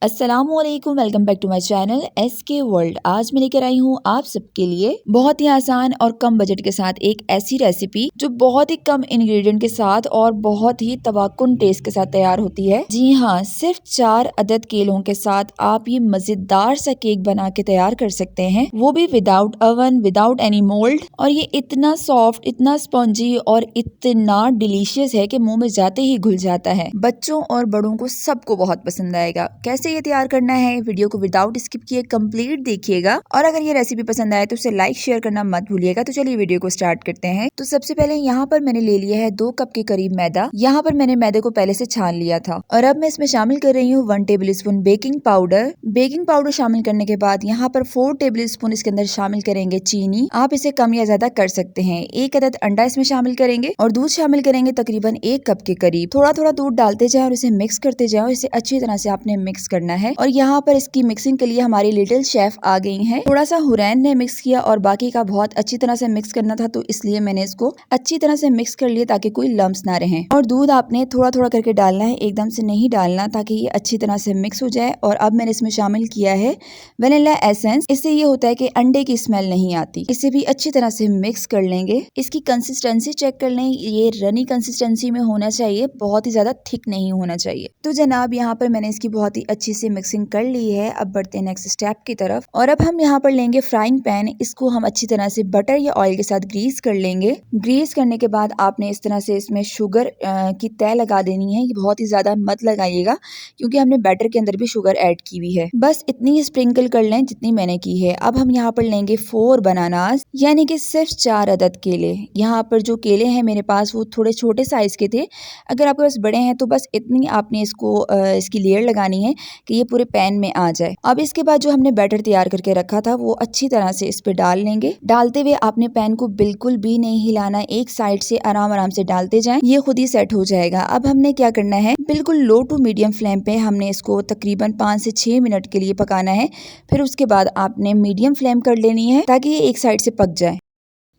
अस्सलामुअलैकुम, welcome back to my channel SK world. आज मैं लेकर आई हूँ आप सबके लिए बहुत ही आसान और कम बजट के साथ एक ऐसी रेसिपी जो बहुत ही कम इंग्रेडिएंट के साथ और बहुत ही तबाकुन टेस्ट के साथ तैयार होती है। जी हाँ, सिर्फ 4 अदद केलों के साथ आप ये मजेदार सा केक बना के तैयार कर सकते हैं, वो भी without oven, without any mould. और ये इतना सॉफ्ट, इतना स्पॉन्जी और इतना डिलीशियस है कि मुंह में जाते ही घुल जाता है। बच्चों और बड़ों को सबको बहुत पसंद आएगा। कैसे ये तैयार करना है, वीडियो को विदाउट स्किप किए कंप्लीट देखिएगा। और अगर ये रेसिपी पसंद आए तो उसे लाइक शेयर करना मत भूलिएगा। तो चलिए वीडियो को स्टार्ट करते हैं। तो सबसे पहले यहाँ पर मैंने ले लिया है 2 कप के करीब मैदा। यहाँ पर मैंने मैदे को पहले से छान लिया था और अब मैं इसमें शामिल कर रही हूँ 1 table spoon baking powder. Baking powder शामिल करने के बाद यहाँ पर 4 टेबल स्पून इसके अंदर शामिल करेंगे चीनी। आप इसे कम या ज्यादा कर सकते हैं। 1 अदद अंडा इसमें शामिल करेंगे और दूध शामिल करेंगे तकरीबन 1 कप के करीब। थोड़ा थोड़ा दूध डालते जाए और इसे मिक्स करते जाओ। इसे अच्छी तरह से आपने मिक्स करना है। और यहाँ पर इसकी मिक्सिंग के लिए हमारी लिटिल शेफ आ गई हैं। थोड़ा सा हुरैन ने मिक्स किया और बाकी का बहुत अच्छी तरह से मिक्स करना था, तो इसलिए मैंने इसको अच्छी तरह से मिक्स कर लिया ताकि कोई लम्स ना रहे। और दूध आपने थोड़ा थोड़ा करके डालना है, एकदम से नहीं डालना, ताकि ये अच्छी तरह से मिक्स हो जाए। और अब मैंने इसमें शामिल किया है वनीला एसेंस। इससे ये होता है कि अंडे की स्मेल नहीं आती। इसे भी अच्छी तरह से मिक्स कर लेंगे। इसकी कंसिस्टेंसी चेक कर लें, ये रनी कंसिस्टेंसी में होना चाहिए, बहुत ही ज्यादा थिक नहीं होना चाहिए। तो जनाब यहाँ पर मैंने इसकी बहुत ही अच्छी से मिक्सिंग कर ली है। अब बढ़ते हैं नेक्स्ट स्टेप की तरफ। और अब हम यहाँ पर लेंगे फ्राइंग पैन। इसको हम अच्छी तरह से बटर या ऑयल के साथ ग्रीस कर लेंगे। ग्रीस करने के बाद आपने इस तरह से इसमें शुगर की तय लगा देनी है। ये बहुत ही ज्यादा मत लगाइएगा क्योंकि हमने बैटर के अंदर भी शुगर ऐड की हुई है। बस इतनी स्प्रिंकल कर लें जितनी मैंने की है। अब हम यहाँ पर लेंगे 4 बनानास, यानी कि सिर्फ 4 अदद केले। यहाँ पर जो केले हैं मेरे पास वो थोड़े छोटे साइज के थे। अगर आपके पास बड़े हैं तो बस इतनी आपने इसकी लेयर लगानी है कि ये पूरे पैन में आ जाए। अब इसके बाद जो हमने बैटर तैयार करके रखा था वो अच्छी तरह से इस पे डाल लेंगे। डालते हुए आपने पैन को बिल्कुल भी नहीं हिलाना, एक साइड से आराम आराम से डालते जाएं, ये खुद ही सेट हो जाएगा। अब हमने क्या करना है, बिल्कुल लो टू मीडियम फ्लेम पे हमने इसको तकरीबन 5 से 6 मिनट के लिए पकाना है। फिर उसके बाद आपने मीडियम फ्लेम कर लेनी है ताकि ये एक साइड से पक जाए।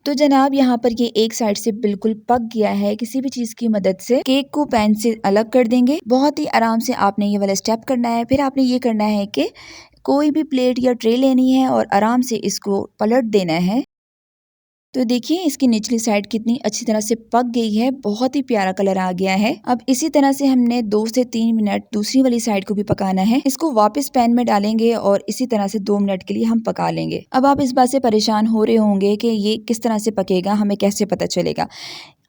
तो जनाब यहाँ पर ये एक साइड से बिल्कुल पक गया है। किसी भी चीज की मदद से केक को पैन से अलग कर देंगे। बहुत ही आराम से आपने ये वाला स्टेप करना है। फिर आपने ये करना है कि कोई भी प्लेट या ट्रे लेनी है और आराम से इसको पलट देना है। तो देखिए इसकी निचली साइड कितनी अच्छी तरह से पक गई है, बहुत ही प्यारा कलर आ गया है। अब इसी तरह से हमने 2 से 3 मिनट दूसरी वाली साइड को भी पकाना है। इसको वापस पैन में डालेंगे और इसी तरह से 2 मिनट के लिए हम पका लेंगे। अब आप इस बात से परेशान हो रहे होंगे कि ये किस तरह से पकेगा, हमें कैसे पता चलेगा।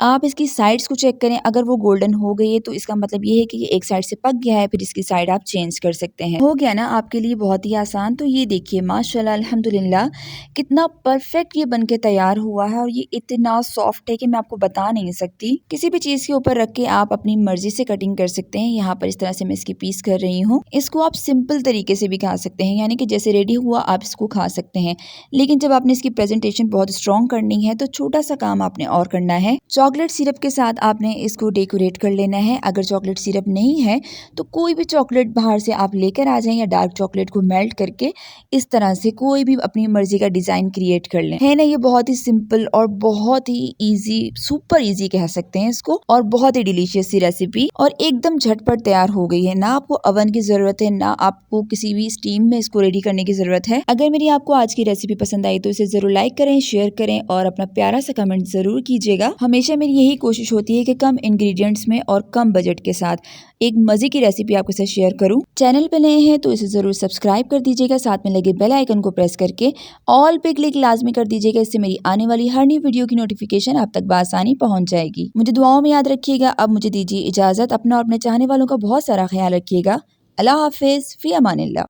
आप इसकी साइड्स को चेक करें, अगर वो गोल्डन हो गई है तो इसका मतलब ये है कि ये एक साइड से पक गया है। फिर इसकी साइड आप चेंज कर सकते हैं। हो गया ना आपके लिए बहुत ही आसान। तो ये देखिए माशाल्लाह अल्हम्दुलिल्लाह कितना परफेक्ट ये बनके तैयार हुआ है और ये इतना सॉफ्ट है कि मैं आपको बता नहीं सकती। किसी भी चीज के ऊपर रख के आप अपनी मर्जी से कटिंग कर सकते हैं। यहाँ पर इस तरह से मैं इसकी पीस कर रही हूँ। इसको आप सिंपल तरीके से भी खा सकते हैं, यानी कि जैसे रेडी हुआ आप इसको खा सकते हैं। लेकिन जब आपने इसकी प्रेजेंटेशन बहुत स्ट्रॉन्ग करनी है तो छोटा सा काम आपने और करना है। चॉकलेट सिरप के साथ आपने इसको डेकोरेट कर लेना है। अगर चॉकलेट सिरप नहीं है तो कोई भी चॉकलेट बाहर से आप लेकर आ जाएं या डार्क चॉकलेट को मेल्ट करके इस तरह से कोई भी अपनी मर्जी का डिजाइन क्रिएट कर लें। है ना, ये बहुत ही सिंपल और बहुत ही इजी, सुपर इजी कह सकते हैं इसको, और बहुत ही डिलीशियस सी रेसिपी और एकदम झटपट तैयार हो गई है। ना आपको ओवन की जरूरत है, ना आपको किसी भी स्टीम में इसको रेडी करने की जरूरत है। अगर मेरी आपको आज की रेसिपी पसंद आई तो इसे जरूर लाइक करें, शेयर करें और अपना प्यारा सा कमेंट जरूर कीजिएगा। हमेशा मेरी यही कोशिश होती है कि कम इंग्रेडिएंट्स में और कम बजट के साथ एक मजे की रेसिपी आपके साथ शेयर करूं। चैनल पे नए हैं तो इसे जरूर सब्सक्राइब कर दीजिएगा। साथ में लगे बेल आइकन को प्रेस करके ऑल पे क्लिक लाजमी कर दीजिएगा। इससे मेरी आने वाली हर नई वीडियो की नोटिफिकेशन आप तक बआसानी पहुंच जाएगी। मुझे दुआओं में याद रखिएगा। अब मुझे दीजिए इजाजत। अपना और अपने चाहने वालों का बहुत सारा ख्याल रखिएगा। अल्लाह हाफिज, फी अमानिल्लाह।